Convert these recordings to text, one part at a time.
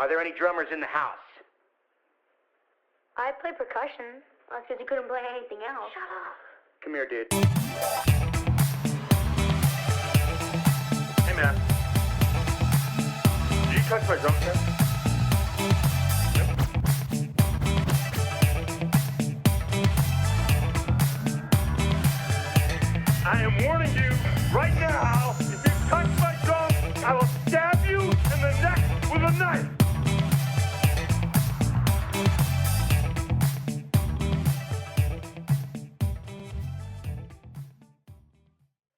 Are there any drummers in the house? I play percussion. That's because he couldn't play anything else. Shut up. Come here, dude. Hey, man. Did you touch my drum set? I am warning you right now, if you touch my drum, I will stab you in the neck with a knife.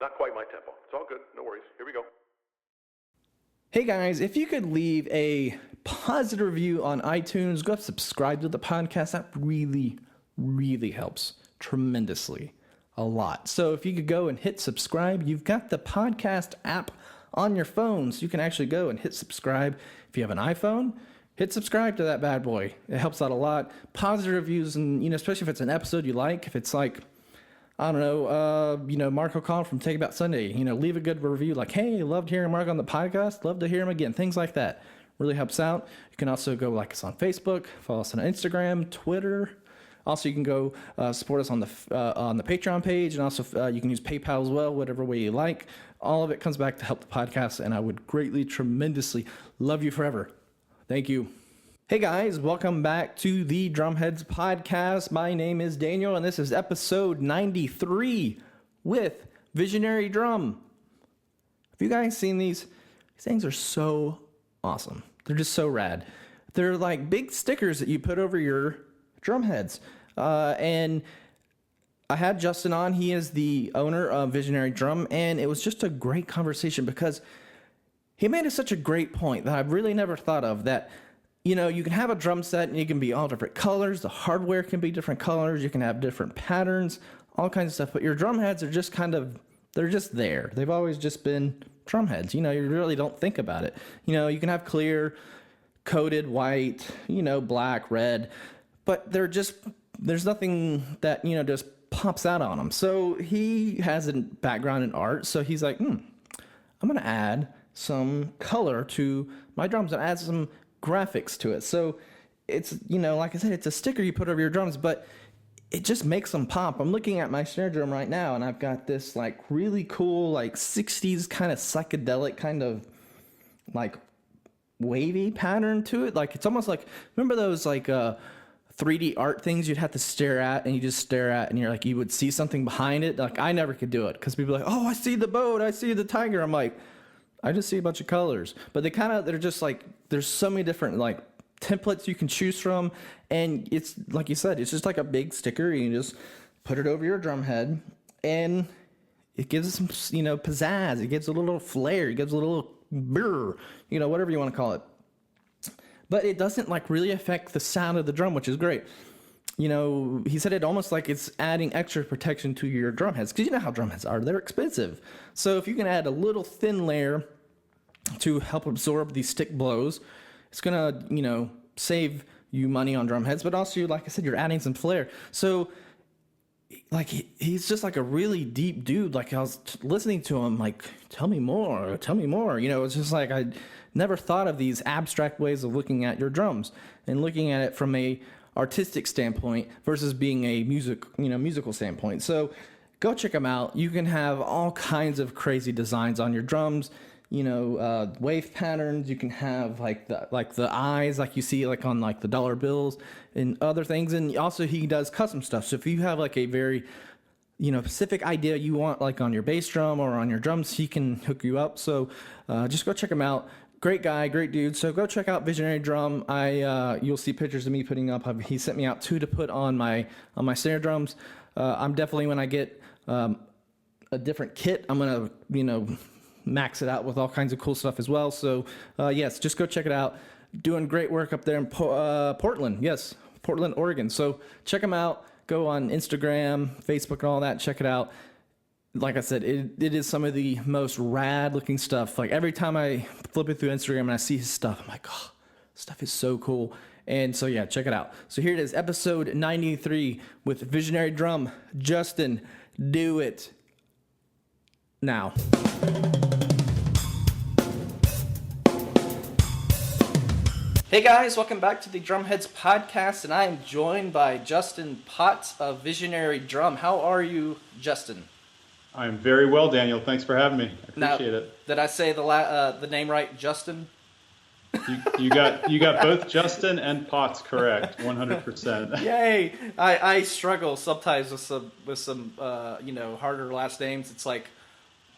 Not quite my tempo. It's all good. No worries. Here we go. Hey guys, if you could leave a positive review on iTunes, go subscribe to the podcast. That really, really helps tremendously. A lot. So if you could go and hit subscribe, you've got the podcast app on your phone, so you can actually go and hit subscribe. If you have an iPhone, hit subscribe to that bad boy. It helps out a lot. Positive reviews, and especially if it's an episode you like. If it's like, I don't know, Mark O'Connell from Take About Sunday, leave a good review like, hey, loved hearing Mark on the podcast, love to hear him again. Things like that really helps out. You can also go like us on Facebook, follow us on Instagram, Twitter. Also, you can go support us on the Patreon page, and also you can use PayPal as well, whatever way you like. All of it comes back to help the podcast, and I would greatly, tremendously love you forever. Thank you. Hey guys, welcome back to the Drumheads podcast. My name is Daniel, and this is episode 93 with Visionary Drum. Have you guys seen these? These things are so awesome. They're just so rad. They're like big stickers that you put over your drum heads. And I had Justin on. He is the owner of Visionary Drum, and it was just a great conversation because he made such a great point that I've really never thought of, that you can have a drum set and you can be all different colors. The hardware can be different colors. You can have different patterns, all kinds of stuff. But your drum heads are just they're just there. They've always just been drum heads. You really don't think about it. You can have clear, coated, white, black, red. But there's nothing that, just pops out on him. So he has a background in art. So he's like, I'm going to add some color to my drums and add some graphics to it. So it's, like I said, it's a sticker you put over your drums, but it just makes them pop. I'm looking at my snare drum right now, and I've got this like really cool, like 60s kind of psychedelic kind of like wavy pattern to it. Like it's almost like, remember those like 3D art things you'd have to stare at, and you just stare at, and you're like, you would see something behind it. Like I never could do it because people are like, oh, I see the boat, I see the tiger. I'm like, I just see a bunch of colors. But they're just like, there's so many different like templates you can choose from, and it's like you said, it's just like a big sticker. You just put it over your drum head, and it gives it some pizzazz. It gives a little flair. It gives a little brr, whatever you want to call it. But it doesn't like really affect the sound of the drum, which is great. He said it almost like it's adding extra protection to your drum heads, because you know how drum heads are. They're expensive. So if you can add a little thin layer to help absorb these stick blows, it's going to, save you money on drum heads. But also, like I said, you're adding some flair. So like he's just like a really deep dude. Like I was listening to him, like, tell me more. It's just like I never thought of these abstract ways of looking at your drums and looking at it from a artistic standpoint versus being a musical standpoint. So go check them out. You can have all kinds of crazy designs on your drums. Wave patterns. You can have like the eyes, like you see like on like the dollar bills and other things. And also he does custom stuff. So if you have like a very specific idea you want like on your bass drum or on your drums, he can hook you up. So just go check him out. Great guy, great dude. So go check out Visionary Drum. You'll see pictures of me putting up. He sent me out 2 to put on my snare drums. I'm definitely, when I get a different kit, I'm gonna max it out with all kinds of cool stuff as well. So yes, just go check it out. Doing great work up there in Portland. Yes, Portland, Oregon. So check them out. Go on Instagram, Facebook, and all that. Check it out. Like I said, it is some of the most rad looking stuff. Like every time I flip it through Instagram and I see his stuff, I'm like, oh, stuff is so cool. And so yeah, check it out. So here it is, episode 93 with Visionary Drum. Justin, do it now. Hey guys, welcome back to the Drumheads podcast, and I am joined by Justin Potts of Visionary Drum. How are you, Justin? I'm very well, Daniel. Thanks for having me. I appreciate it. Did I say the name right, Justin? You got both Justin and Potts correct, 100%. Yay! I struggle sometimes with some harder last names. It's like,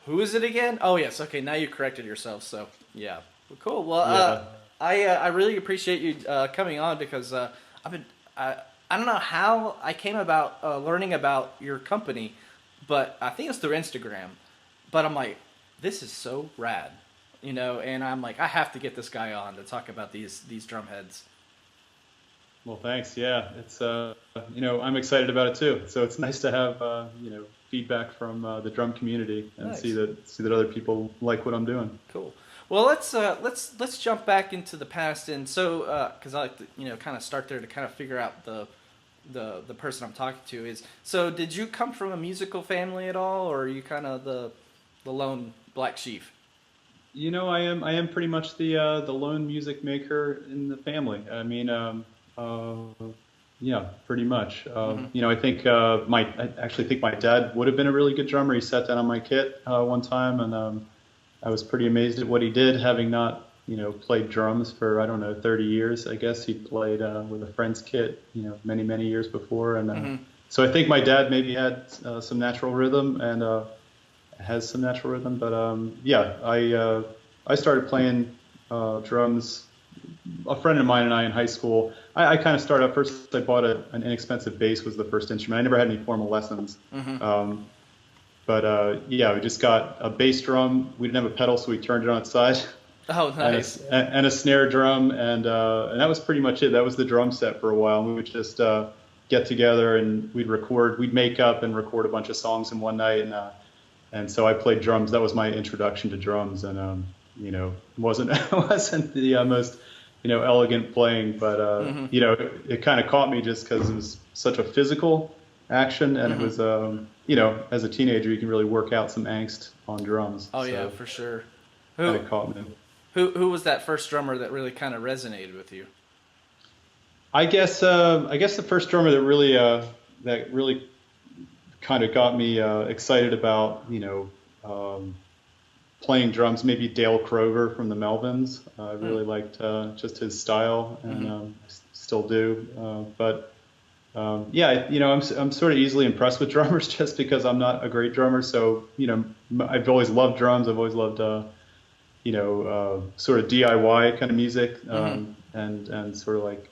who is it again? Oh yes, okay. Now you corrected yourself. So yeah, well, cool. Well, Yeah. I really appreciate you coming on because I don't know how I came about learning about your company, but I think it's through Instagram. But I'm like, this is so rad, and I'm like, I have to get this guy on to talk about these drum heads. Well, thanks. Yeah, it's I'm excited about it too. So it's nice to have feedback from the drum community and Nice. see that other people like what I'm doing. Cool. Well, let's jump back into the past, and so because I like to kind of start there to kind of figure out the person I'm talking to is. So, did you come from a musical family at all, or are you kind of the lone black sheep? I am pretty much the lone music maker in the family. I mean, yeah, pretty much. I think I actually think my dad would have been a really good drummer. He sat down on my kit one time, and I was pretty amazed at what he did, having not, played drums for, 30 years. I guess he played with a friend's kit, many, many years before. And so I think my dad maybe had some natural rhythm and has some natural rhythm. But I started playing drums. A friend of mine and I in high school, I kind of started out first. I bought an inexpensive bass was the first instrument. I never had any formal lessons. But we just got a bass drum. We didn't have a pedal, so we turned it on its side. Oh, nice. And a snare drum, and that was pretty much it. That was the drum set for a while. And we would just get together and we'd make up and record a bunch of songs in one night. And so I played drums. That was my introduction to drums, and wasn't the most elegant playing, but it kind of caught me just because it was such a physical action, and it was as a teenager you can really work out some angst on drums. Oh yeah, for sure. Kind of caught me. Who was that first drummer that really kind of resonated with you? I guess the first drummer that really kind of got me excited about playing drums, maybe Dale Crover from the Melvins. I really liked just his style, and I still do. I'm sort of easily impressed with drummers just because I'm not a great drummer. So, I've always loved drums. I've always loved, sort of DIY kind of music, and sort of like,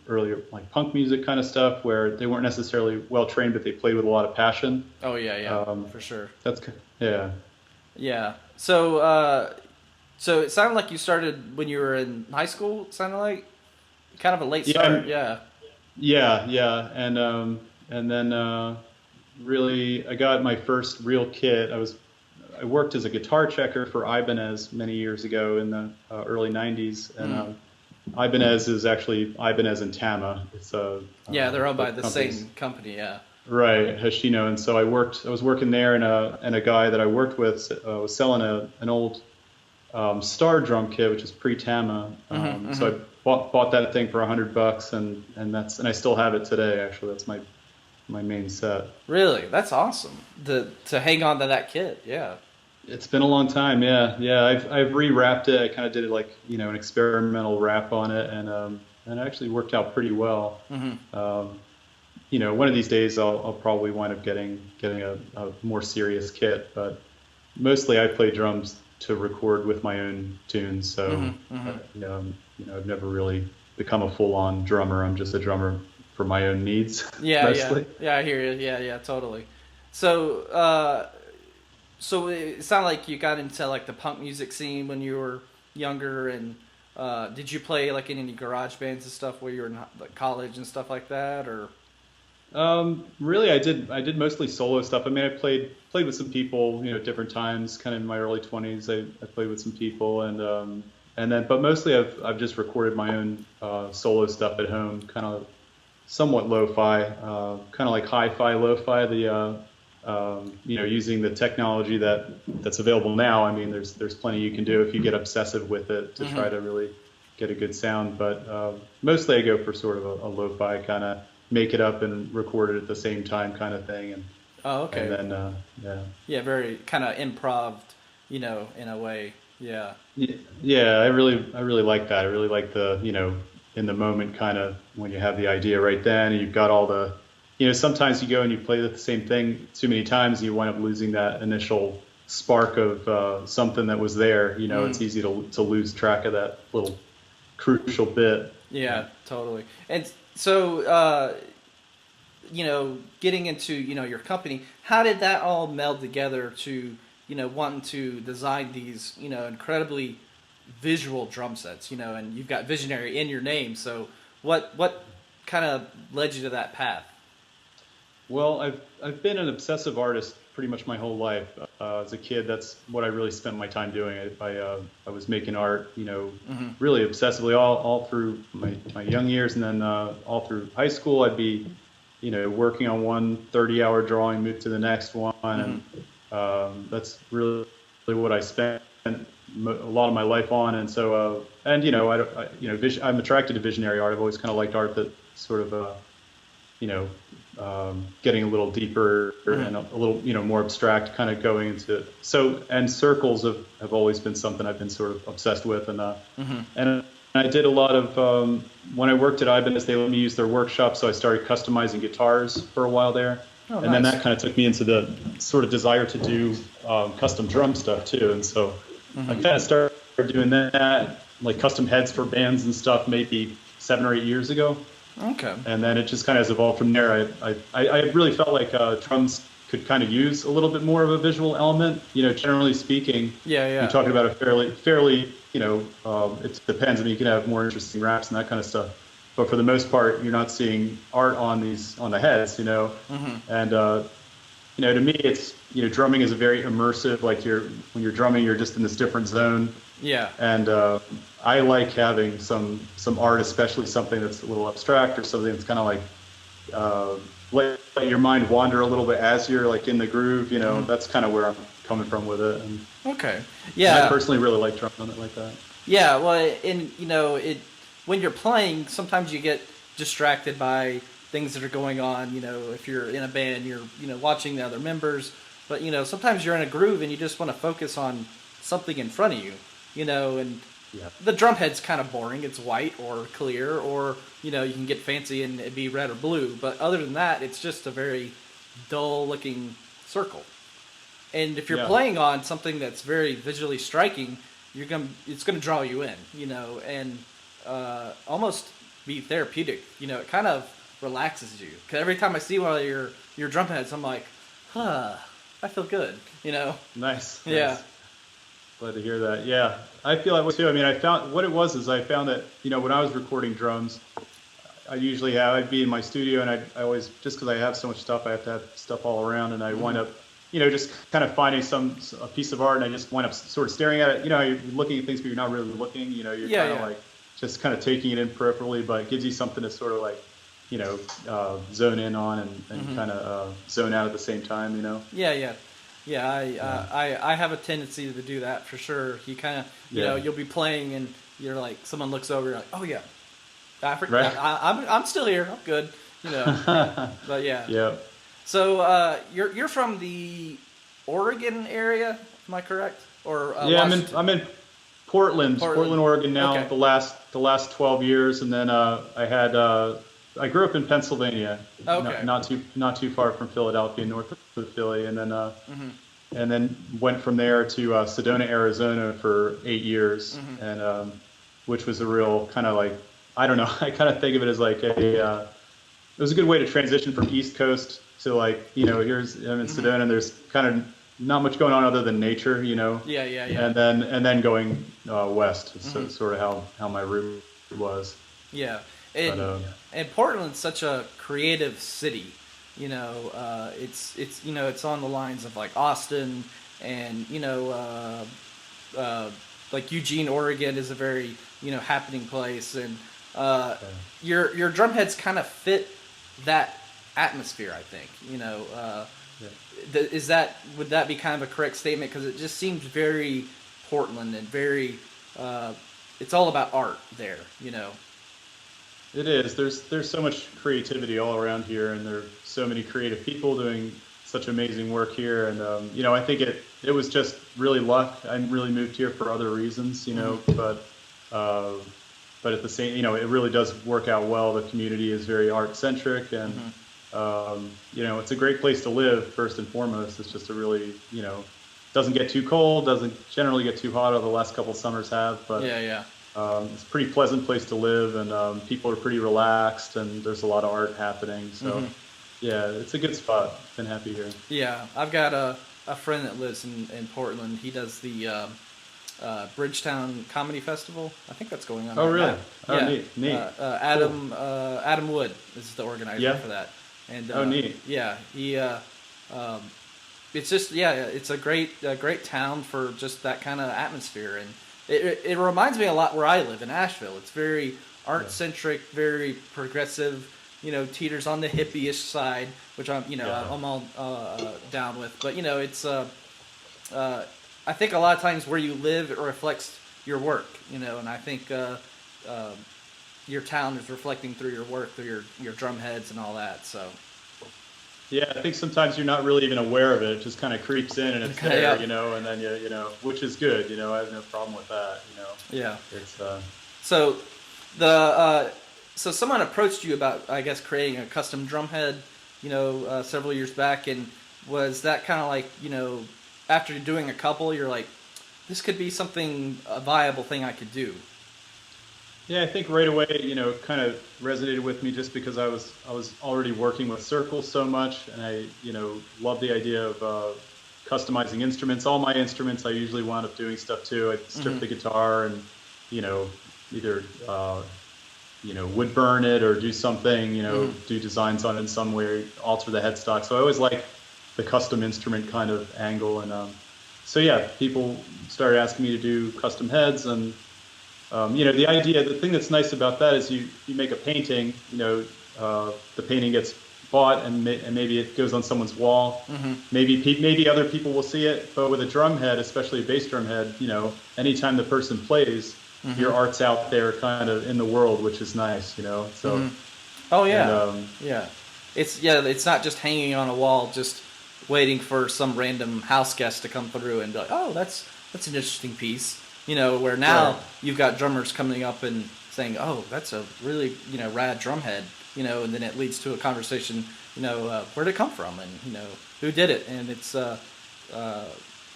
earlier like punk music kind of stuff where they weren't necessarily well trained, but they played with a lot of passion. Oh yeah, for sure. Yeah. Yeah. So it sounded like you started when you were in high school. It sounded like kind of a late start. Yeah. Yeah, and then really I got my first real kit. I worked as a guitar checker for Ibanez many years ago in the early '90s, and Ibanez is actually Ibanez and Tama. It's they're owned by the companies. same company. Yeah. Right, Hashino, and so I was working there, and a guy that I worked with was selling an old Star drum kit, which is pre-Tama. So I bought that thing for $100, and I still have it today. Actually, that's my main set. Really, that's awesome. To hang on to that kit, yeah. It's been a long time, yeah. I've rewrapped it. I kind of did it like an experimental wrap on it, and it actually worked out pretty well. One of these days I'll probably wind up getting a more serious kit, but mostly I play drums to record with my own tunes. So I've never really become a full-on drummer. I'm just a drummer for my own needs. Yeah, I hear you. Yeah, totally. So it sounded like you got into like the punk music scene when you were younger, and did you play like in any garage bands and stuff while you were in like college and stuff like that, or? Really, I did mostly solo stuff. I mean, I played with some people, at different times. Kind of in my early 20s, I played with some people, and then, but mostly I've just recorded my own solo stuff at home, kind of somewhat lo-fi, kind of like hi-fi lo-fi. Using the technology that's available now. I mean, there's plenty you can do if you get obsessive with it to try to really get a good sound. But mostly I go for sort of a lo-fi kind of make it up and record it at the same time kind of thing. And Oh, okay. and then Yeah, very kind of improv, in a way. Yeah. yeah, I really like that. I really like the in the moment kind of when you have the idea right then and you've got all the sometimes you go and you play the same thing too many times and you wind up losing that initial spark of something that was there. It's easy to lose track of that little crucial bit. Yeah, totally. And so, getting into, your company, how did that all meld together to, wanting to design these, incredibly visual drum sets, and you've got visionary in your name. So what kind of led you to that path? Well, I've been an obsessive artist pretty much my whole life. As a kid, that's what I really spent my time doing. I was making art, really obsessively all through my young years, and then all through high school, I'd be, working on one 30-hour drawing, move to the next one, and that's really what I spent a lot of my life on. And so, I'm attracted to visionary art. I've always kind of liked art that sort of, getting a little deeper and a little, more abstract, kind of going into and circles have always been something I've been sort of obsessed with, and I did a lot of when I worked at Ibanez, they let me use their workshop, so I started customizing guitars for a while there, and then that kind of took me into the sort of desire to do custom drum stuff too, and so I kind of started doing that, like custom heads for bands and stuff, maybe 7 or 8 years ago. Okay. And then it just kind of has evolved from there. I really felt like drums could kind of use a little bit more of a visual element. Generally speaking. Yeah. You're talking about a fairly. It depends. I mean, you can have more interesting raps and that kind of stuff, but for the most part, you're not seeing art on the heads. And to me, it's drumming is a very immersive. Like when you're drumming, you're just in this different zone. Yeah. And I like having some art, especially something that's a little abstract or something that's kind of like let your mind wander a little bit as you're like in the groove. That's kind of where I'm coming from with it. And, okay. Yeah. And I personally really like drumming on it like that. Yeah. Well, and when you're playing, sometimes you get distracted by things that are going on. If you're in a band, you're watching the other members, but sometimes you're in a groove and you just want to focus on something in front of you. And the drum head's kind of boring. It's white or clear, or, you can get fancy and it'd be red or blue. But other than that, it's just a very dull-looking circle. And if you're playing on something that's very visually striking, it's gonna draw you in, and almost be therapeutic. It kind of relaxes you. Because every time I see one of your drum heads, I'm like, I feel good. Nice. Yeah. Nice. Glad to hear that. Yeah, I feel that way too. I mean, I found that, when I was recording drums, I'd be in my studio and I always, just because I have so much stuff, I have to have stuff all around, and I wind up, just kind of finding a piece of art, and I just wind up sort of staring at it. You're looking at things, but you're not really looking. You're kind of like just kind of taking it in peripherally, but it gives you something to sort of like, zone in on and kind of zone out at the same time. Yeah, I have a tendency to do that for sure. You kind of, you'll be playing and you're like, someone looks over, you're like, oh yeah, Right. I'm still here, I'm good, But yeah. Yeah. So you're from the Oregon area, am I correct? Or Washington? I'm in Portland, Oregon now. Okay. The last 12 years, and then I grew up in Pennsylvania, okay. not too far from Philadelphia, north of Philly, and then went from there to Sedona, Arizona for 8 years, and which was a real kind of like, I don't know, I kind of think of it as like it was a good way to transition from East Coast to like, I'm in Sedona, and there's kind of not much going on other than nature, Yeah. and then going west, so sort of how my route was. Yeah. And Portland's such a creative city, it's on the lines of like Austin, and like Eugene, Oregon is a very happening place, and your drum heads kind of fit that atmosphere, I think. Would that be kind of a correct statement? Because it just seems very Portland and very it's all about art there, you know. It is. There's so much creativity all around here, and there are so many creative people doing such amazing work here. And you know, I think it was just really luck. I really moved here for other reasons, you know, but at the same, you know, it really does work out well. The community is very art centric, and you know, it's a great place to live. First and foremost, it's just a really, you know, doesn't get too cold, doesn't generally get too hot. Over the last couple summers have, but it's a pretty pleasant place to live, and people are pretty relaxed, and there's a lot of art happening. So yeah, it's a good spot. Been happy here. Yeah, I've got a friend that lives in Portland. He does the Bridgetown Comedy Festival. I think that's going on. Oh, right really? now. Oh, Yeah. neat. Adam Wood is the organizer for that. And neat. Yeah, he. It's just it's a great town for just that kind of atmosphere, and it reminds me a lot where I live in Asheville. It's very art centric, very progressive. You know, teeters on the hippie-ish side, which I'm all down with. But you know, it's I think a lot of times where you live, it reflects your work. You know, and I think your town is reflecting through your work, through your drum heads and all that. So. Yeah, I think sometimes you're not really even aware of it. It just kind of creeps in and it's there, you know, and then you know, which is good. You know, I have no problem with that. You know. Yeah. It's So someone approached you about, I guess, creating a custom drum head, you know, several years back, and was that kind of like, you know, after doing a couple, you're like, this could be a viable thing I could do. Yeah, I think right away, you know, kind of resonated with me just because I was already working with circles so much, and I, you know, love the idea of customizing instruments. All my instruments, I usually wound up doing stuff too. I strip the guitar and, you know, either you know, wood burn it or do something, you know, do designs on it in some way, alter the headstock. So I always like the custom instrument kind of angle. And so, yeah, people started asking me to do custom heads. And, you know, the thing that's nice about that is you make a painting, you know, the painting gets bought and maybe it goes on someone's wall. Maybe other people will see it. But with a drum head, especially a bass drum head, you know, anytime the person plays, your art's out there kind of in the world, which is nice, you know. So Oh yeah. It's not just hanging on a wall just waiting for some random house guest to come through and be like, oh, that's an interesting piece. You know, where now you've got drummers coming up and saying, oh, that's a really, you know, rad drum head, you know, and then it leads to a conversation, you know, where'd it come from and, you know, who did it? And it's it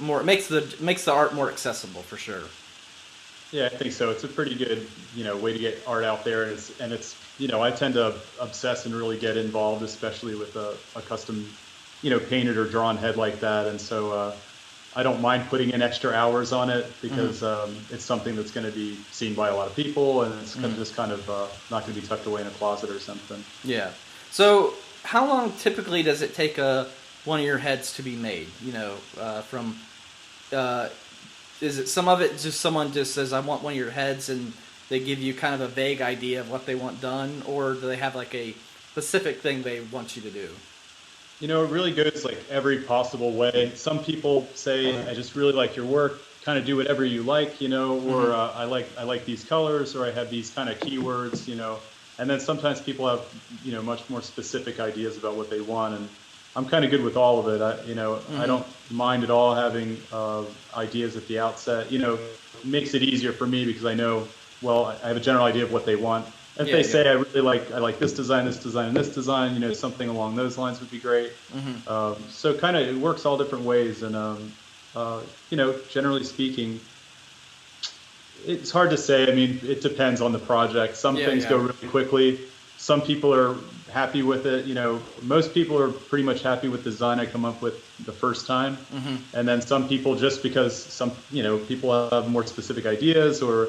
makes the art more accessible for sure. Yeah, I think so. It's a pretty good, you know, way to get art out there, and it's you know, I tend to obsess and really get involved, especially with a custom, you know, painted or drawn head like that, and so I don't mind putting in extra hours on it because it's something that's going to be seen by a lot of people, and it's just kind of not going to be tucked away in a closet or something. Yeah. So, how long typically does it take one of your heads to be made? You know, from is it some of it just someone just says, I want one of your heads, and they give you kind of a vague idea of what they want done, or do they have like a specific thing they want you to do? You know, it really goes like every possible way. Some people say, I just really like your work, kind of do whatever you like, you know, or I like these colors, or I have these kind of keywords, you know. And then sometimes people have, you know, much more specific ideas about what they want, and I'm kind of good with all of it. I don't mind at all having ideas at the outset. You know, it makes it easier for me because I know, well, I have a general idea of what they want. If they say I like this design, and this design, you know, something along those lines would be great. So kind of it works all different ways, and you know, generally speaking, it's hard to say. I mean, it depends on the project. Some things go really quickly. Some people are happy with it. You know, most people are pretty much happy with the design I come up with the first time. And then some people, just because some, you know, people have more specific ideas, or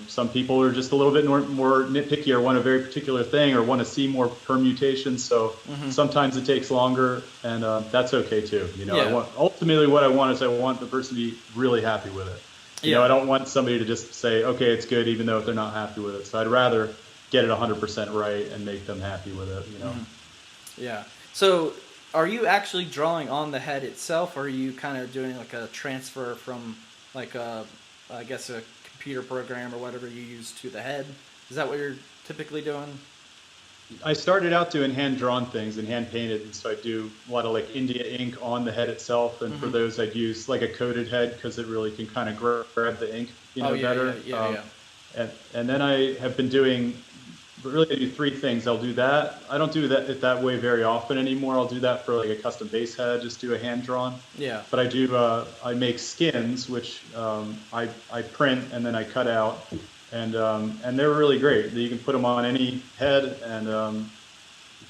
some people are just a little bit more nitpicky, or want a very particular thing, or want to see more permutations. So sometimes it takes longer, and that's okay too. You know, ultimately what I want is I want the person to be really happy with it. You know, I don't want somebody to just say, okay, it's good, even though if they're not happy with it. So I'd rather get it 100% right and make them happy with it, you know. Yeah. So are you actually drawing on the head itself, or are you kind of doing like a transfer from like a computer program or whatever you use to the head. Is that what you're typically doing? I started out doing hand-drawn things and hand-painted, and so I do a lot of like India ink on the head itself, and for those I'd use like a coated head because it really can kind of grab the ink, better. Yeah. And then I have been doing, really I do three things. I'll do that. I don't do that way very often anymore. I'll do that for like a custom base head, just do a hand-drawn. Yeah. But I do, I make skins, which I print and then I cut out. And they're really great. You can put them on any head, and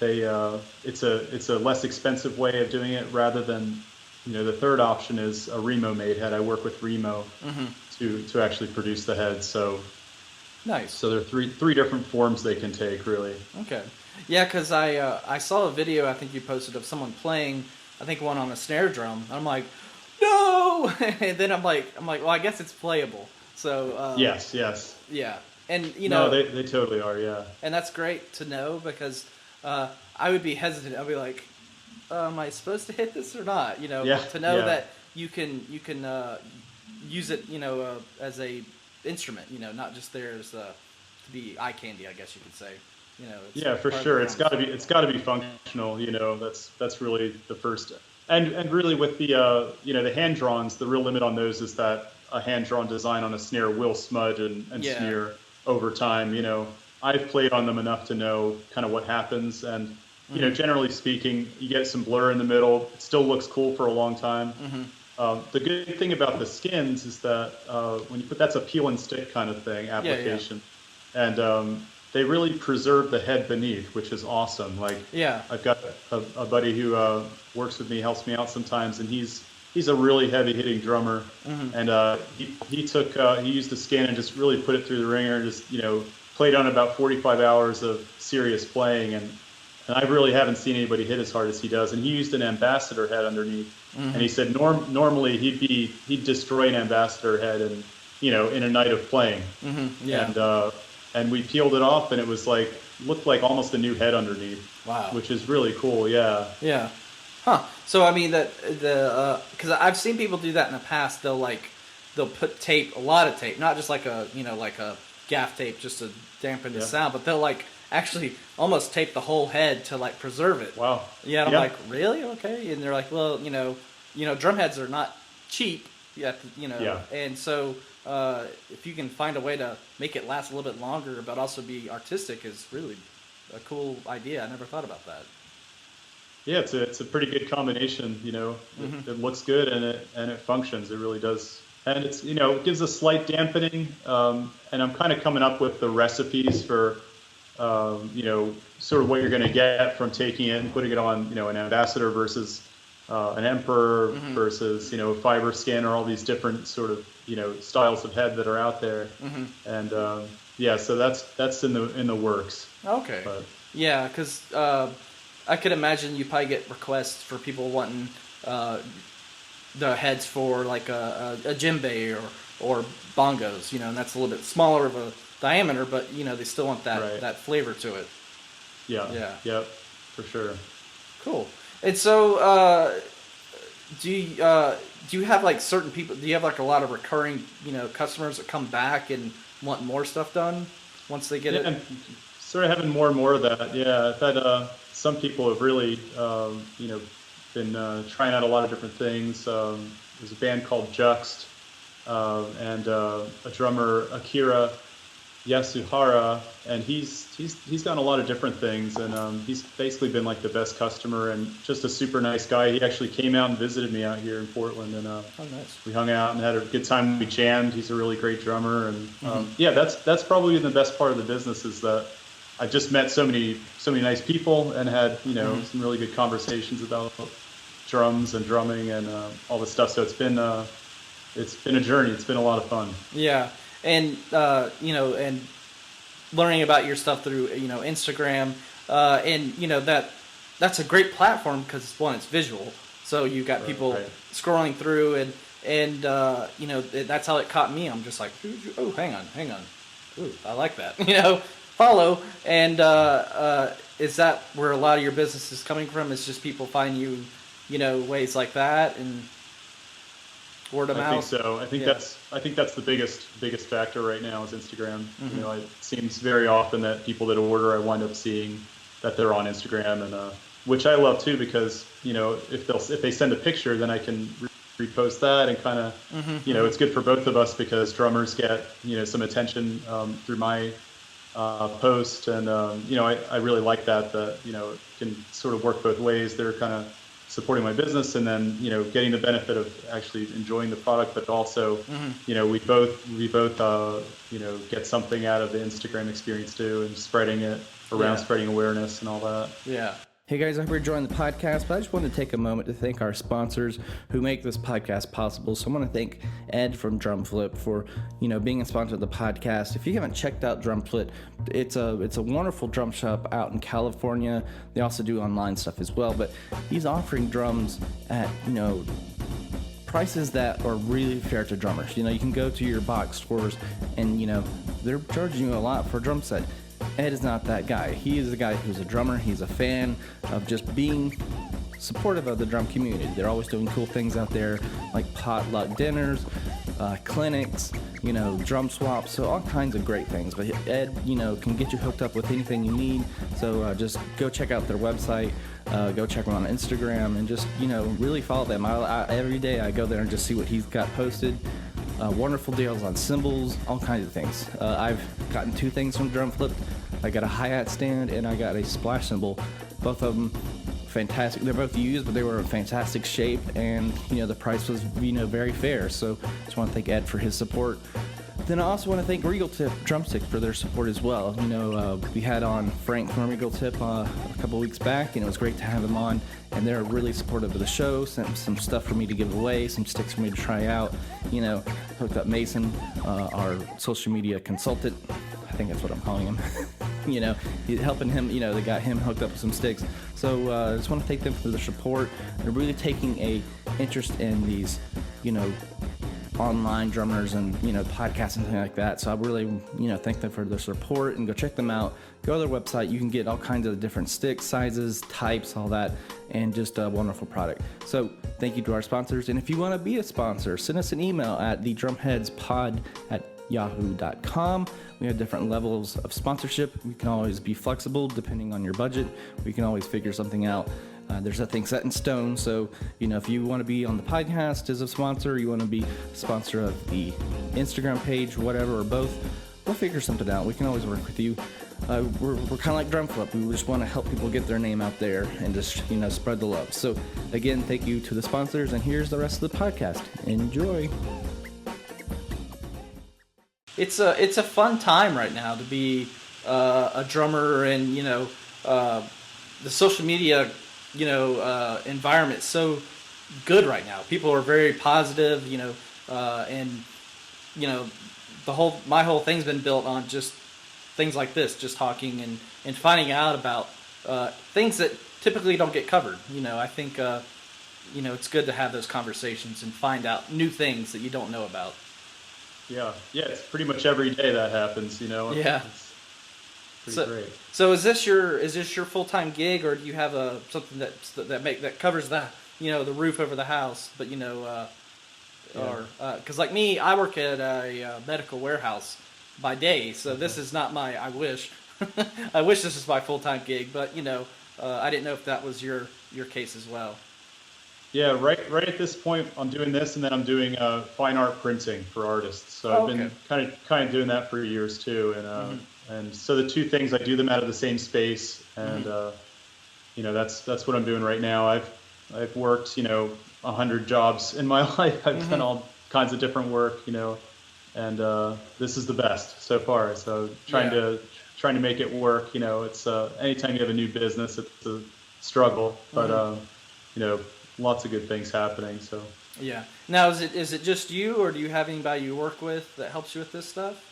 it's a less expensive way of doing it rather than, the third option is a Remo made head. I work with Remo to actually produce the head. So nice. So there are three different forms they can take, really. Okay. Yeah, because I saw a video I think you posted of someone playing, I think one on a snare drum. I'm like, no, and then I'm like, well, I guess it's playable. So yes. Yeah, and no, they totally are, yeah. And that's great to know because I would be hesitant. I'd be like, am I supposed to hit this or not? To know that you can use it, as a instrument, not just there as to be eye candy, I guess you could say. Yeah, for sure. It's got to be functional. That's really the first. And really with the the hand drawns, the real limit on those is that a hand-drawn design on a snare will smudge and smear over time. I've played on them enough to know kind of what happens, and generally speaking, you get some blur in the middle. It still looks cool for a long time. The good thing about the skins is that when you that's a peel and stick kind of thing application, and they really preserve the head beneath, which is awesome. Like, I've got a buddy who works with me, helps me out sometimes, and he's a really heavy hitting drummer, and he used a skin and just really put it through the ringer and just played on about 45 hours of serious playing, and I really haven't seen anybody hit as hard as he does. And he used an ambassador head underneath, and he said normally he'd destroy an ambassador head in a night of playing, and we peeled it off, and it was looked like almost a new head underneath. Wow, which is really cool. Yeah. Huh. So I mean because I've seen people do that in the past. They'll put tape, a lot of tape, not just like a gaff tape just to dampen the sound, but they'll actually almost tape the whole head to preserve it. Wow. Yeah. And I'm like, really? Okay. And they're like, well, drum heads are not cheap. And so if you can find a way to make it last a little bit longer, but also be artistic, is really a cool idea. I never thought about that. Yeah, it's a pretty good combination. It looks good and it functions. It really does, and it's it gives a slight dampening. And I'm kind of coming up with the recipes for sort of what you're going to get from taking it and putting it on an ambassador versus an emperor versus a fiber skin, or all these different sort of styles of head that are out there. And so that's in the works. Okay. But, yeah, because I could imagine you probably get requests for people wanting the heads for like a djembe or bongos, and that's a little bit smaller of a diameter, but they still want that flavor to it. Yeah, for sure. Cool. And so, do you have certain people? Do you have a lot of recurring customers that come back and want more stuff done once they get it? And sort of having more and more of that. Yeah, I've had some people have really been trying out a lot of different things. There's a band called Juxt, and a drummer, Akira Yasuhara, and he's done a lot of different things, and he's basically been the best customer and just a super nice guy. He actually came out and visited me out here in Portland, and nice. We hung out and had a good time. We jammed. He's a really great drummer, and that's probably the best part of the business, is that I've just met so many nice people and had some really good conversations about drums and drumming and all this stuff. So it's been a journey. It's been a lot of fun. Yeah. And and learning about your stuff through Instagram, and that's a great platform because one, it's visual, so you got people scrolling through, and that's how it caught me. I'm just like, oh, hang on, ooh, I like that, follow, and is that where a lot of your business is coming from? Is just people find you, ways like that, and Word of mouth. I think so. I think that's the biggest factor right now is Instagram. You know, it seems very often that people that order, I wind up seeing that they're on Instagram, and which I love too, because you know, if they send a picture, then I can repost that, and kind of you know, it's good for both of us because drummers get, you know, some attention through my post, and you know, I really like that you know, it can sort of work both ways. They're kind of supporting my business, and then, you know, getting the benefit of actually enjoying the product, but also you know, we both you know, get something out of the Instagram experience too, and spreading it around, spreading awareness and all that. Yeah. Hey guys, I hope you're enjoying the podcast, but I just wanted to take a moment to thank our sponsors who make this podcast possible. So I want to thank Ed from Drumflip for, you know, being a sponsor of the podcast. If you haven't checked out Drumflip, it's a wonderful drum shop out in California. They also do online stuff as well, but he's offering drums at, you know, prices that are really fair to drummers. You know, you can go to your box stores and, you know, they're charging you a lot for a drum set. Ed is not that guy. He is a guy who's a drummer. He's a fan of just being supportive of the drum community. They're always doing cool things out there, like potluck dinners, clinics, you know, drum swaps, so all kinds of great things. But Ed, you know, can get you hooked up with anything you need. So just go check out their website. Go check them on Instagram, and just, you know, really follow them. Every day I go there and just see what he's got posted. Wonderful deals on cymbals, all kinds of things. I've gotten 2 things from Drumflip. I got a hi-hat stand and I got a splash cymbal. Both of them fantastic. They're both used, but they were in fantastic shape, and, you know, the price was, you know, very fair. So just want to thank Ed for his support. Then I also want to thank Regal Tip Drumsticks for their support as well. You know, we had on Frank from Regal Tip a couple weeks back, and it was great to have him on. And they're really supportive of the show. Sent some stuff for me to give away, some sticks for me to try out. You know, hooked up Mason, our social media consultant. I think that's what I'm calling him. You know, helping him. You know, they got him hooked up with some sticks. So I just want to thank them for their support. They're really taking a interest in these, you know, online drummers and, you know, podcasts and things like that. So I really, you know, thank them for their support, and go check them out. Go to their website. You can get all kinds of different sticks, sizes, types, all that, and just a wonderful product. So thank you to our sponsors. And if you want to be a sponsor, send us an email at thedrumheadspod@yahoo.com. We have different levels of sponsorship. We can always be flexible depending on your budget. We can always figure something out. There's nothing set in stone, so, you know, if you want to be on the podcast as a sponsor, you want to be a sponsor of the Instagram page, whatever, or both, we'll figure something out. We can always work with you. We're kind of like Drumflip. We just want to help people get their name out there and just, you know, spread the love. So, again, thank you to the sponsors, and here's the rest of the podcast. Enjoy. It's a fun time right now to be a drummer, and, you know, the social media, you know, environment is so good right now. People are very positive, you know, and, you know, my whole thing's been built on just things like this, just talking and finding out about things that typically don't get covered. You know, I think, you know, it's good to have those conversations and find out new things that you don't know about. Yeah, it's pretty much every day that happens, you know. Yeah. It's pretty great. So is this your full-time gig, or do you have something that covers the, you know, the roof over the house, but, you know, or because like me, I work at a medical warehouse by day, so this is not I wish this is my full-time gig, but, you know, I didn't know if that was your case as well. Yeah, right at this point, I'm doing this, and then I'm doing fine art printing for artists. So I've been kind of doing that for years too, and so the 2 things, I do them out of the same space, and you know, that's what I'm doing right now. I've worked, you know, 100 jobs in my life. I've done all kinds of different work, you know, and this is the best so far. So trying to make it work, you know, it's anytime you have a new business, it's a struggle, but you know, lots of good things happening. So yeah. Now, is it just you, or do you have anybody you work with that helps you with this stuff?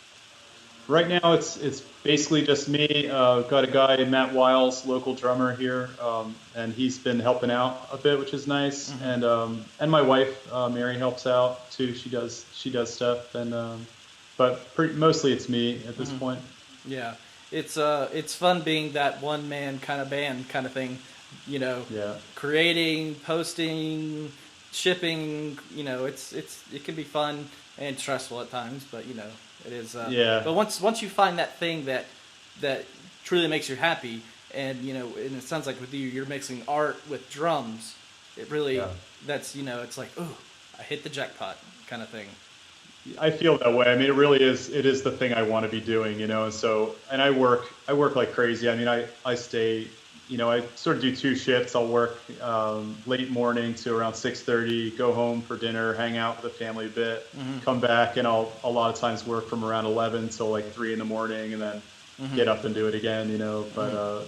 Right now, it's basically just me. Got a guy, Matt Wiles, local drummer here, and he's been helping out a bit, which is nice. And my wife, Mary, helps out too. She does stuff, and but mostly it's me at this point. Yeah, it's fun being that one man kind of band kind of thing. You know, creating, posting, shipping, it can be fun and stressful at times, but it is. Yeah. But once you find that thing that truly makes you happy, and and it sounds like with you, you're mixing art with drums. It really, that's it's like, ooh, I hit the jackpot kind of thing. I feel that way. I mean, it really is. It is the thing I want to be doing, And so, and I work like crazy. I mean, I stay, I sort of do 2 shifts. I'll work late morning to around 6:30, go home for dinner, hang out with the family a bit, come back, and I'll a lot of times work from around 11 till like 3 in the morning, and then get up and do it again, But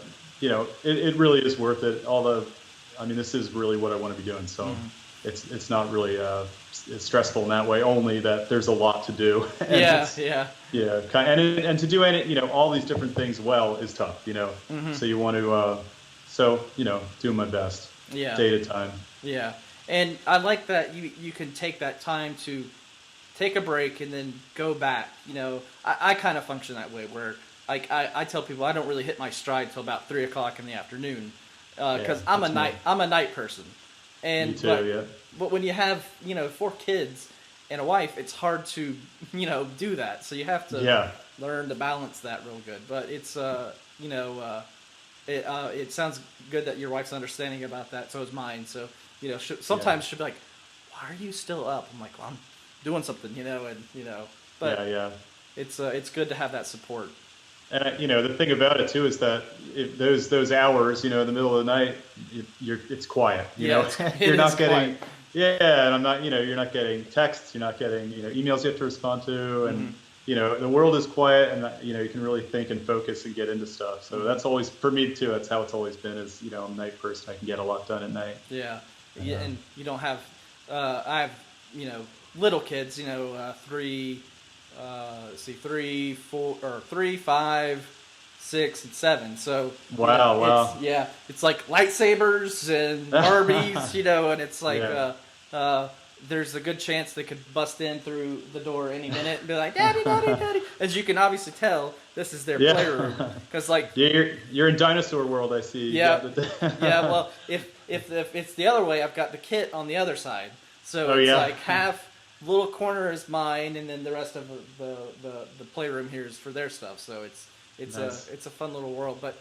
it really is worth it. I mean, this is really what I want to be doing. So it's not really it's stressful in that way. Only that there's a lot to do. And and to do any all these different things well is tough. So you want to do my best. Day at a time. Yeah, and I like that you can take that time to take a break and then go back. I kind of function that way where like I tell people I don't really hit my stride till about 3 o'clock in the afternoon because I'm a night person. And me too, but when you have 4 kids and a wife, it's hard to do that. So you have to learn to balance that real good. But it's it sounds good that your wife's understanding about that. So is mine. So sometimes she'll be like, "Why are you still up?" I'm like, "Well, I'm doing something," But it's good to have that support. And the thing about it too is that those hours, in the middle of the night, it's quiet. You're not getting, and I'm not, you're not getting texts, you're not getting, emails you have to respond to, and the world is quiet, and you can really think and focus and get into stuff. So that's always for me too. That's how it's always been. Is I'm a night person. I can get a lot done at night. And you don't have, I have, little kids. 3, 4, or 3, 5, 6, and 7. So wow. It's like lightsabers and Barbies, and it's like there's a good chance they could bust in through the door any minute and be like, "Daddy, Daddy, Daddy." As you can obviously tell, this is their playroom because you're in dinosaur world. I see. Well, if it's the other way, I've got the kit on the other side, so like half. Little corner is mine, and then the rest of the playroom here is for their stuff. So it's nice. It's a fun little world. But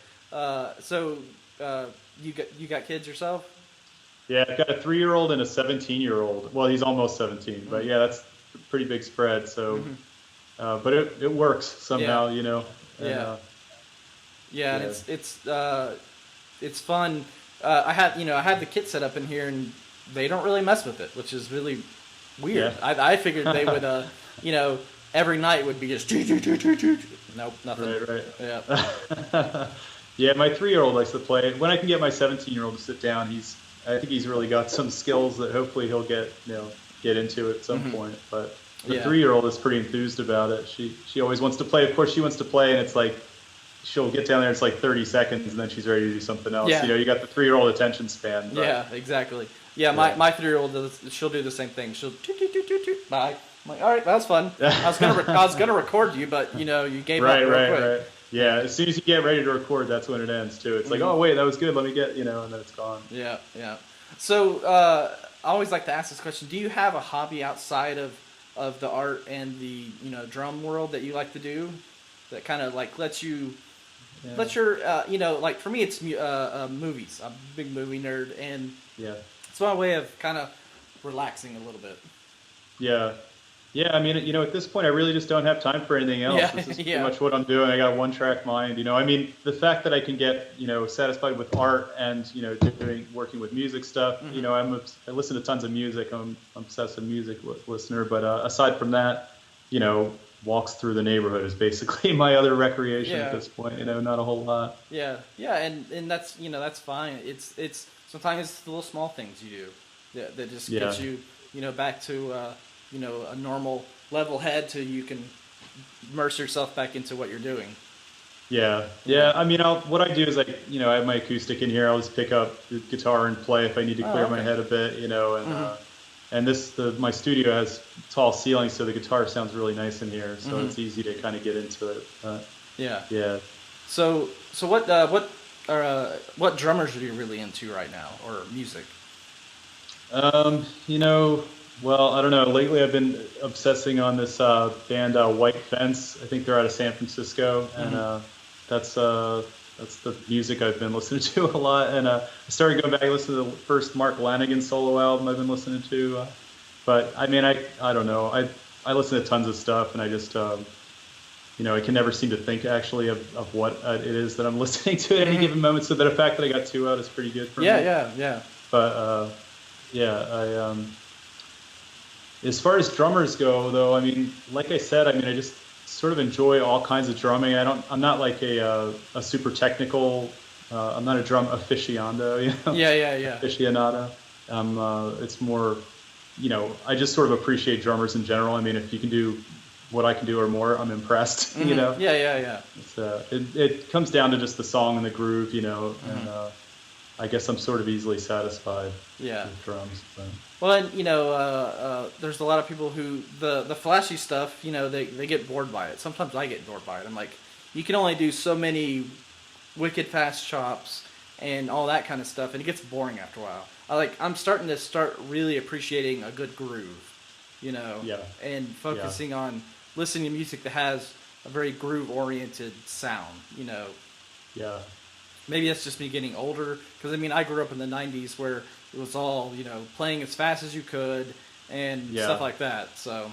you got kids yourself? Yeah, I've got a 3-year-old and a 17-year-old. Well, he's almost 17, but that's a pretty big spread. So, but it works somehow, And, and it's fun. I had the kit set up in here, and they don't really mess with it, which is really weird. I figured they would, every night would be just nope, nothing. Right. Yeah. Yeah, my 3-year-old likes to play. When I can get my 17-year-old to sit down, I think he's really got some skills that hopefully he'll get into at some point. But the 3-year-old is pretty enthused about it. She always wants to play. Of course, she wants to play, and it's like she'll get down there. It's like 30 seconds, and then she's ready to do something else. Yeah. You got the 3-year-old attention span. But, yeah, exactly. Yeah, my 3-year-old she'll do the same thing. She'll bye. I'm like, all right, that was fun. I was gonna record you, but you gave up real quick. Right. Yeah, as soon as you get ready to record, that's when it ends too. It's like, oh wait, that was good. Let me get and then it's gone. Yeah. So I always like to ask this question: do you have a hobby outside of the art and the drum world that you like to do that kind of like lets your like for me it's movies. I'm a big movie nerd, and it's my way of kind of relaxing a little bit. Yeah, I mean, at this point, I really just don't have time for anything else. This is pretty much what I'm doing. I got a one-track mind, I mean, the fact that I can get, satisfied with art and, working with music stuff, I listen to tons of music. I'm obsessive music listener. But aside from that, walks through the neighborhood is basically my other recreation at this point, not a whole lot. Yeah, and that's, that's fine. It's sometimes it's the little small things you do that just gets you, back to... a normal level head till you can immerse yourself back into what you're doing. Yeah. I mean, what I do is I have my acoustic in here. I'll just pick up the guitar and play if I need to clear my head a bit, and my studio has tall ceilings, so the guitar sounds really nice in here. So it's easy to kind of get into it. Yeah. So what drummers are you really into right now, or music? You know, well, I don't know. Lately, I've been obsessing on this band, White Fence. I think they're out of San Francisco, and that's uh, that's the music I've been listening to a lot. And I started going back and listening to the first Mark Lanigan solo album I've been listening to. But I mean, I don't know. I listen to tons of stuff, and I just I can never seem to think actually of what it is that I'm listening to at any given moment. So the fact that I got two out is pretty good for me. Yeah. But yeah, as far as drummers go, though, I mean, like I said, I mean, I just sort of enjoy all kinds of drumming. I'm not like a super technical. I'm not a drum aficionado, Yeah. aficionado. It's more, I just sort of appreciate drummers in general. I mean, if you can do what I can do or more, I'm impressed. Yeah. It's, it comes down to just the song and the groove, and I guess I'm sort of easily satisfied with drums. But. Well, and there's a lot of people who the flashy stuff, they get bored by it. Sometimes I get bored by it. I'm like, you can only do so many wicked fast chops and all that kind of stuff, and it gets boring after a while. I'm starting to really appreciating a good groove, and focusing on listening to music that has a very groove oriented sound, Yeah. Maybe that's just me getting older, because I mean, I grew up in the 90s where it was all, playing as fast as you could and stuff like that, so.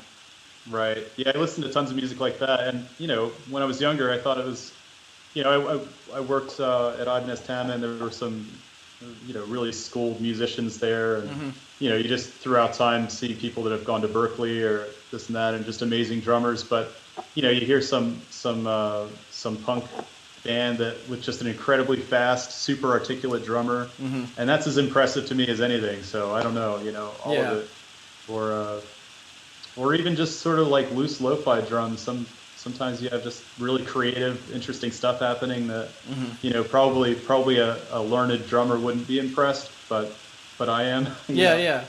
Right. Yeah, I listened to tons of music like that, and, when I was younger, I thought it was, I worked at Ibanez Tama, and there were some, really schooled musicians there, and, you just throughout time see people that have gone to Berkeley or this and that, and just amazing drummers, but, you hear some punk band that with just an incredibly fast, super articulate drummer, and that's as impressive to me as anything. So I don't know, all of it, or even just sort of like loose lo-fi drums. Sometimes you have just really creative, interesting stuff happening that probably a learned drummer wouldn't be impressed, but I am. Yeah.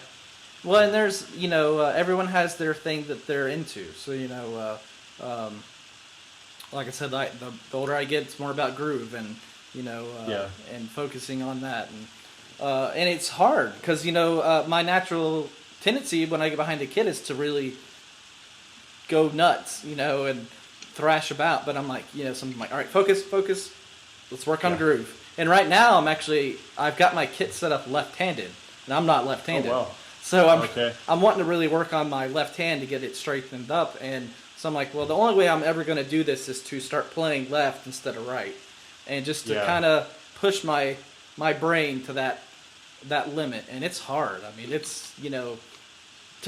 Well, and there's everyone has their thing that they're into. So like I said, the older I get, it's more about groove and and focusing on that, and it's hard because my natural tendency when I get behind a kid is to really go nuts, and thrash about. But I'm like, something like, all right, focus, let's work on groove. And right now, I've got my kit set up left-handed, and I'm not left-handed. Oh, wow. So I'm wanting to really work on my left hand to get it straightened up, and so I'm like, well, the only way I'm ever going to do this is to start playing left instead of right, and just to kind of push my brain to that limit, and it's hard. I mean, it's to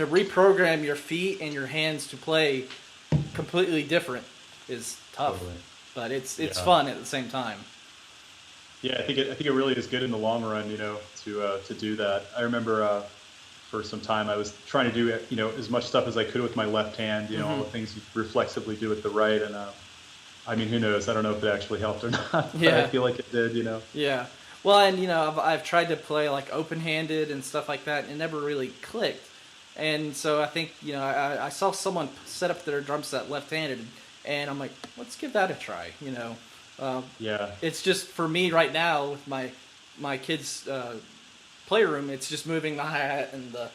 reprogram your feet and your hands to play completely different is tough, but it's fun at the same time. Yeah, I think it really is good in the long run, to do that. I remember for some time I was trying to do as much stuff as I could with my left hand, all the things you reflexively do with the right, and I mean, who knows? I don't know if it actually helped or not, but I feel like it did, Yeah. Well, and I've tried to play like open-handed and stuff like that, and it never really clicked. And so I think I saw someone set up their drum set left-handed, and I'm like, let's give that a try. It's just for me right now with my kids' playroom. It's just moving the hi-hat and the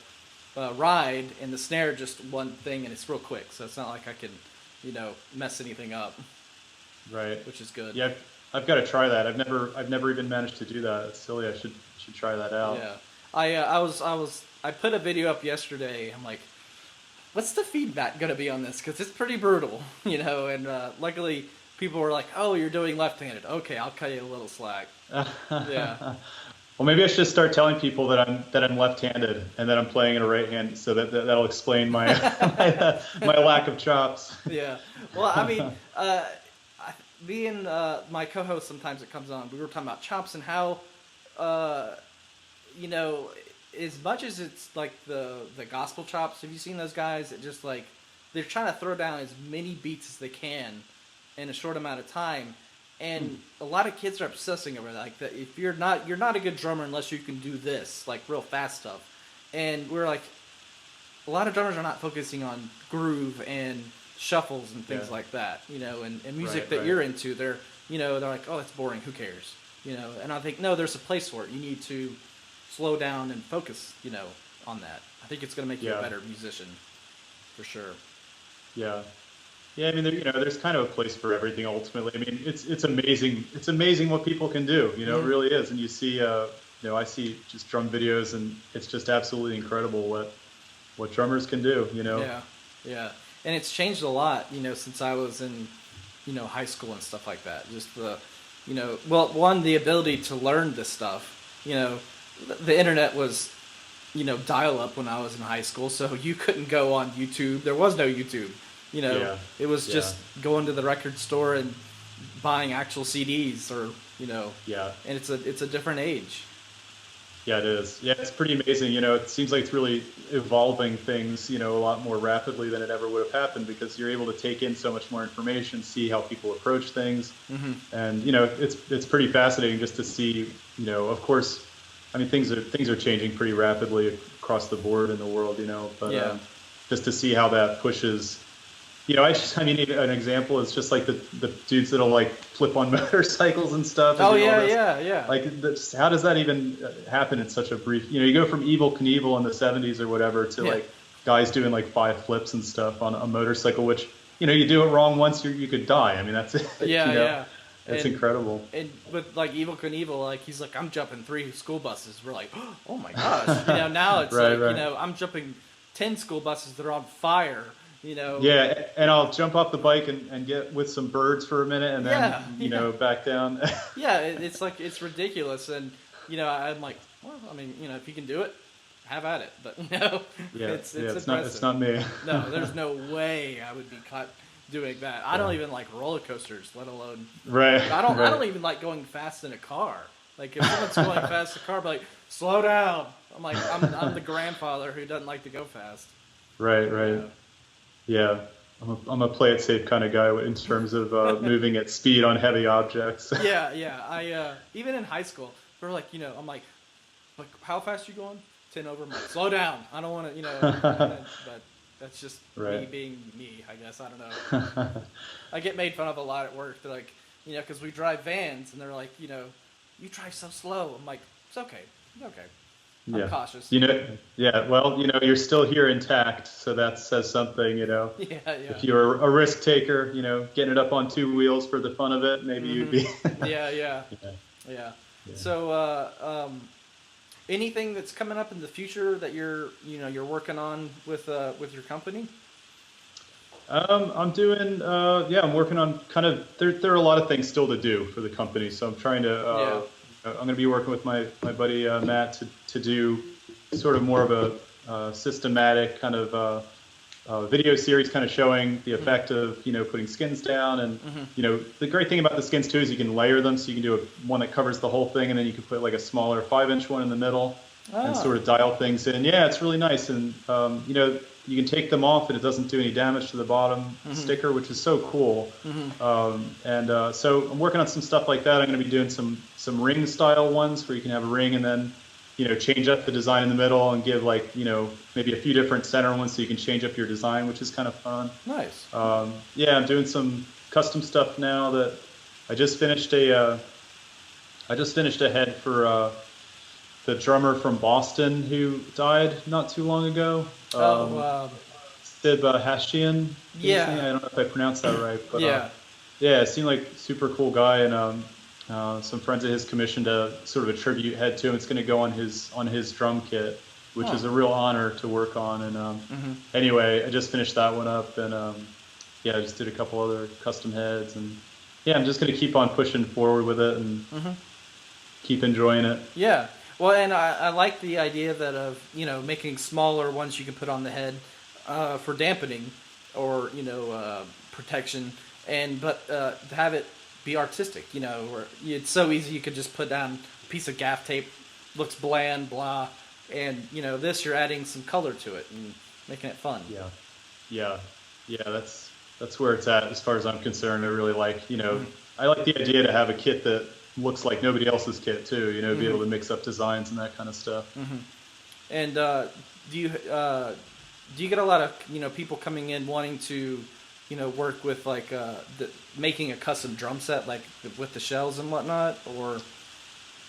ride and the snare just one thing, and it's real quick. So it's not like I can mess anything up. Right. Which is good. Yeah, I've got to try that. I've never even managed to do that. It's silly. I should try that out. Yeah. I put a video up yesterday. I'm like, what's the feedback going to be on this? Because it's pretty brutal, and luckily people were like, oh, you're doing left-handed. Okay, I'll cut you a little slack. Yeah. Well, maybe I should start telling people that I'm left-handed and that I'm playing in a right hand, so that'll explain my my lack of chops. Yeah. Well, I mean, being my co-host sometimes it comes on, we were talking about chops and how, as much as it's like the gospel chops, have you seen those guys that just like, they're trying to throw down as many beats as they can in a short amount of time. And a lot of kids are obsessing over that. Like, that if you're not a good drummer unless you can do this, like real fast stuff. And we're like, a lot of drummers are not focusing on groove and shuffles and things like that, and music that you're into. They're like, oh, it's boring. Who cares? And I think, no, there's a place for it. You need to slow down and focus, on that. I think it's going to make you a better musician, for sure. Yeah. Yeah, I mean, there's kind of a place for everything ultimately. I mean, it's amazing. It's amazing what people can do. It really is. And you see, I see just drum videos, and it's just absolutely incredible what drummers can do. Yeah. And it's changed a lot, since I was in, high school and stuff like that. Just the, the ability to learn this stuff. The internet was, dial up when I was in high school, so you couldn't go on YouTube. There was no YouTube. It was just going to the record store and buying actual CDs, or and it's a different age. Yeah, it is. Yeah, it's pretty amazing. It seems like it's really evolving things, a lot more rapidly than it ever would have happened, because you're able to take in so much more information, see how people approach things, and it's pretty fascinating just to see. Of course, I mean, things are changing pretty rapidly across the board in the world. But just to see how that pushes. An example is just like the dudes that'll like flip on motorcycles and stuff. And yeah. Like, how does that even happen in such a brief? You go from Evel Knievel in the '70s or whatever to like guys doing like 5 flips and stuff on a motorcycle, which you do it wrong once, you could die. I mean, that's it. It's incredible. And with like Evel Knievel, like he's like, I'm jumping 3 school buses. We're like, oh my gosh. Now it's I'm jumping 10 school buses that are on fire. Yeah, and I'll jump off the bike and get with some birds for a minute, and then back down. It's like, it's ridiculous, and I'm like, well, I mean, if you can do it, have at it. But it's impressive. It's not me. No, there's no way I would be caught doing that. I don't even like roller coasters, let alone. Right. I don't even like going fast in a car. Like if someone's going fast in a car, I'll be like, slow down. I'm like, I'm the grandfather who doesn't like to go fast. Right. Yeah, I'm a play it safe kind of guy in terms of moving at speed on heavy objects. Yeah. I even in high school, we're like, I'm like, how fast you going? 10 over. I'm like, slow down. I don't want to, but that's just me being me, I guess. I don't know. I get made fun of a lot at work. They're like, because we drive vans, and they're like, you drive so slow. I'm like, it's okay. I'm cautious. Well, you're still here intact, so that says something, Yeah. If you're a risk taker, getting it up on 2 wheels for the fun of it, maybe you'd be. Yeah. So, anything that's coming up in the future that you're working on with your company? I'm doing, I'm working on kind of, there are a lot of things still to do for the company, so I'm trying to, I'm going to be working with my buddy Matt to do sort of more of a systematic kind of video series, kind of showing the effect of putting skins down, and the great thing about the skins too is you can layer them, so you can do one that covers the whole thing, and then you can put like a smaller 5-inch one in the middle and sort of dial things in. Yeah, it's really nice, and you can take them off and it doesn't do any damage to the bottom sticker, which is so cool. So I'm working on some stuff like that. I'm going to be doing some ring style ones where you can have a ring and then change up the design in the middle and give like maybe a few different center ones, so you can change up your design, which is kind of fun. Nice. I'm doing some custom stuff now. That I just finished a head for the drummer from Boston who died not too long ago. Sib Hashian. Yeah. I don't know if I pronounced that right, but yeah, it seemed like super cool guy, and some friends of his commissioned a sort of a tribute head to him. It's going to go on his drum kit, which is a real honor to work on. And anyway, I just finished that one up, and I just did a couple other custom heads, and I'm just going to keep on pushing forward with it and keep enjoying it. Yeah. Well, and I like the idea that of making smaller ones you can put on the head for dampening or protection, but to have it be artistic, where it's so easy you could just put down a piece of gaff tape, looks bland, blah, and this you're adding some color to it and making it fun. Yeah. That's where it's at as far as I'm concerned. I really like I like the idea to have a kit that looks like nobody else's kit too, be able to mix up designs and that kind of stuff. And do you get a lot of people coming in wanting to work with like making a custom drum set, like with the shells and whatnot, or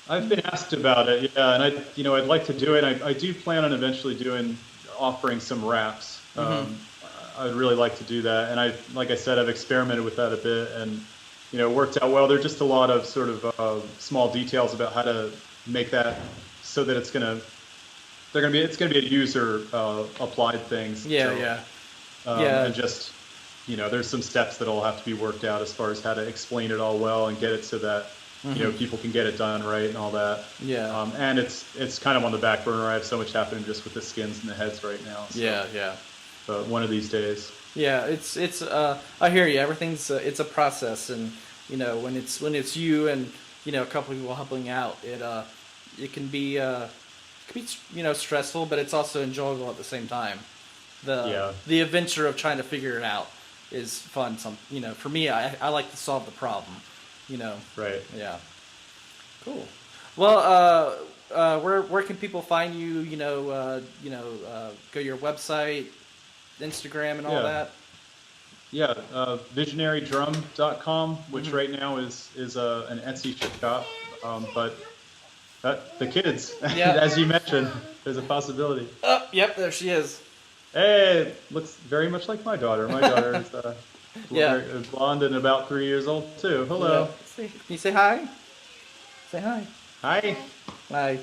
I've been asked about it, yeah, and I'd like to do it. I do plan on eventually offering some raps. I'd really like to do that, and like I said, I've experimented with that a bit, and it worked out well. There's just a lot of sort of small details about how to make that so that it's gonna be a user applied thing. Yeah. And just there's some steps that'll have to be worked out as far as how to explain it all well and get it so that people can get it done right and all that. Yeah. And it's kind of on the back burner. I have so much happening just with the skins and the heads right now. So. Yeah. But one of these days. Yeah, it's I hear you. Everything's it's a process, and when it's you and a couple of people helping out, it can be stressful, but it's also enjoyable at the same time. The adventure of trying to figure it out is fun. For me, I like to solve the problem. Right. Yeah. Cool. Well, where can people find you? Go to your website, Instagram, and all that. Yeah, visionarydrum.com, which right now is an Etsy shop, but the kids, as you mentioned, there's a possibility. Yep, there she is. Hey, looks very much like my daughter. My daughter is blonde and about 3 years old too. Hello. Yeah. Can you say hi? Say hi. Hi. Hi.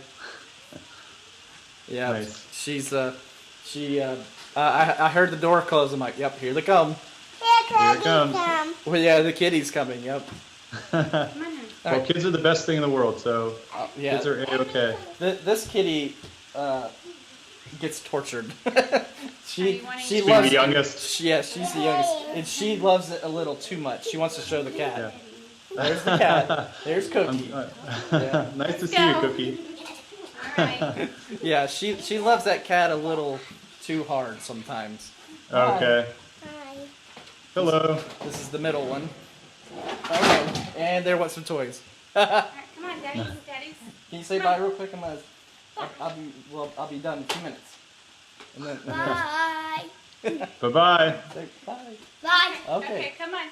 Yeah, nice. She's I heard the door close. I'm like, yep, here they come. Here it comes. Well, yeah, the kitty's coming. Yep. Well, kids are the best thing in the world, so kids are A-okay. This kitty gets tortured. she Being loves the youngest. she's the youngest, and she loves it a little too much. She wants to show the cat. Yeah. There's the cat. There's Cookie. Nice to see you, Cookie. All right. Yeah, she loves that cat a little too hard sometimes. Okay. Hi. Hello. This is the middle one. Okay, and there went some toys. All right, come on, Daddy's. Can you say bye real quick? I'll be done in 2 minutes. And then Bye. Bye-bye. say bye. Bye. Okay. Come on.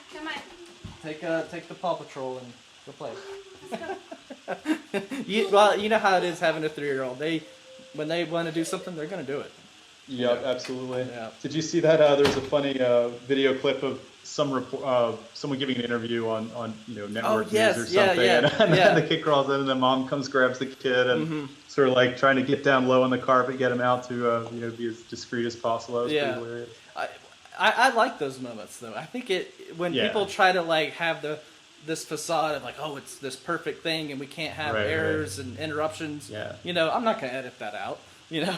Take the Paw Patrol and go play. You know how it is having a 3-year-old. When they want to do something, they're gonna do it. Yep, absolutely. Yeah. Did you see that? There's a funny video clip of someone giving an interview on network news or something, and then the kid crawls in, and the mom comes, grabs the kid, and sort of like trying to get down low on the carpet, get him out to be as discreet as possible. It was pretty hilarious. I like those moments though. I think when people try to like have this facade of like, oh, it's this perfect thing and we can't have errors and interruptions. Yeah. I'm not gonna edit that out. Yeah.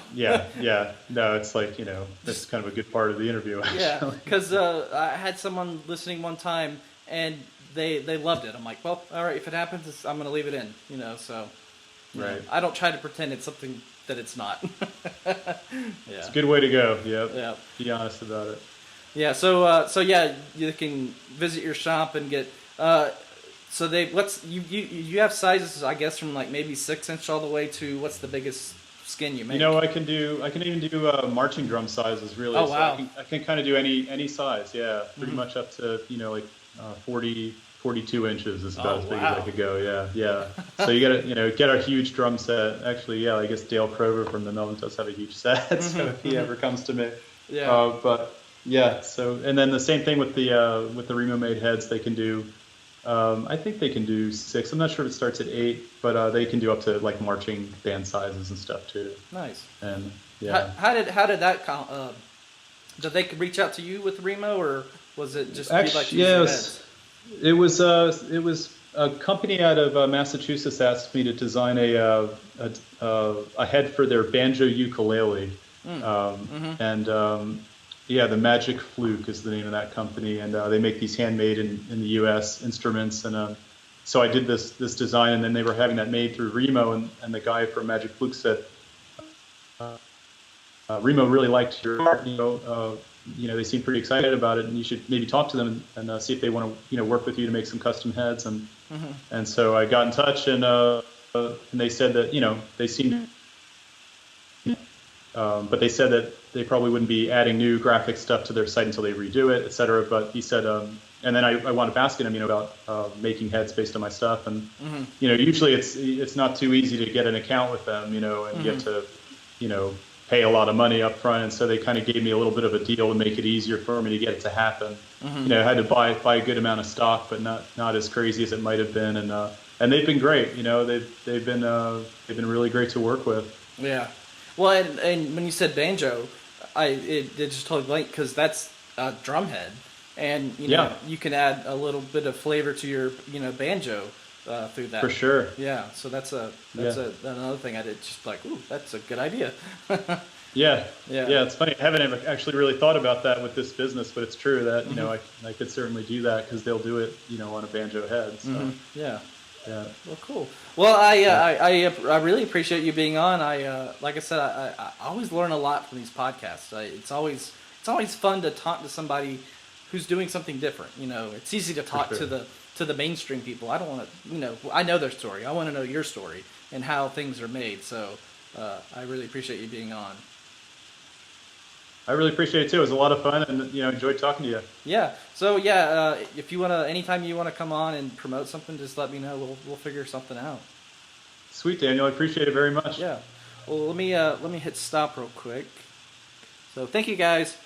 No, it's like that's kind of a good part of the interview. Actually. Yeah, because I had someone listening one time and they loved it. I'm like, well, all right, if it happens, I'm gonna leave it in. So. Right. I don't try to pretend it's something that it's not. It's a good way to go. Yep. Yeah. Be honest about it. Yeah. So you can visit your shop and get. So you have sizes, I guess, from like maybe 6-inch all the way to what's the biggest skin you make? I can even do marching drum sizes really. Oh, so wow. I can kind of do any size. Yeah. Pretty much up to 42 inches is about as big as I could go. Yeah. So you gotta get a huge drum set. Actually, I guess Dale Crover from the Melvin does have a huge set. So if he ever comes to me. Yeah. But yeah. So and then the same thing with the Remo made heads. They can do. I think they can do 6. I'm not sure if it starts at 8, but they can do up to like marching band sizes and stuff too. Nice. And yeah. How did that did they reach out to you with Remo, or was it just actually? Like yes. It was a company out of Massachusetts asked me to design a head for their banjo ukulele, and the Magic Fluke is the name of that company, and they make these handmade in the U.S. instruments, and so I did this design, and then they were having that made through Remo, and the guy from Magic Fluke said, Remo really liked your art, they seem pretty excited about it, and you should maybe talk to them and see if they want to, work with you to make some custom heads. And so I got in touch, and they said that, they seemed, but they said that they probably wouldn't be adding new graphic stuff to their site until they redo it, et cetera. But he said, and then I wound up asking him, about making heads based on my stuff. And, usually it's not too easy to get an account with them, and you have to, pay a lot of money up front. And so they kind of gave me a little bit of a deal to make it easier for me to get it to happen. I had to buy a good amount of stock, but not as crazy as it might have been. And they've been great. They've been really great to work with. Yeah. Well, and when you said banjo, it just totally blank because that's a drum head, and you can add a little bit of flavor to your banjo through that. For sure. Yeah. So that's another thing I did. Just like, ooh, that's a good idea. Yeah. It's funny. I haven't ever actually really thought about that with this business, but it's true that I could certainly do that because they'll do it on a banjo head. So. Yeah. Yeah. Well, cool. Well, I really appreciate you being on. Like I said, I always learn a lot from these podcasts. It's always fun to talk to somebody who's doing something different. It's easy to talk to the mainstream people. I don't want to, I know their story. I want to know your story and how things are made. So I really appreciate you being on. I really appreciate it too. It was a lot of fun, and enjoyed talking to you. Yeah. So if you anytime you want to come on and promote something, just let me know. We'll figure something out. Sweet, Daniel. I appreciate it very much. Yeah. Well, let me hit stop real quick. So thank you guys.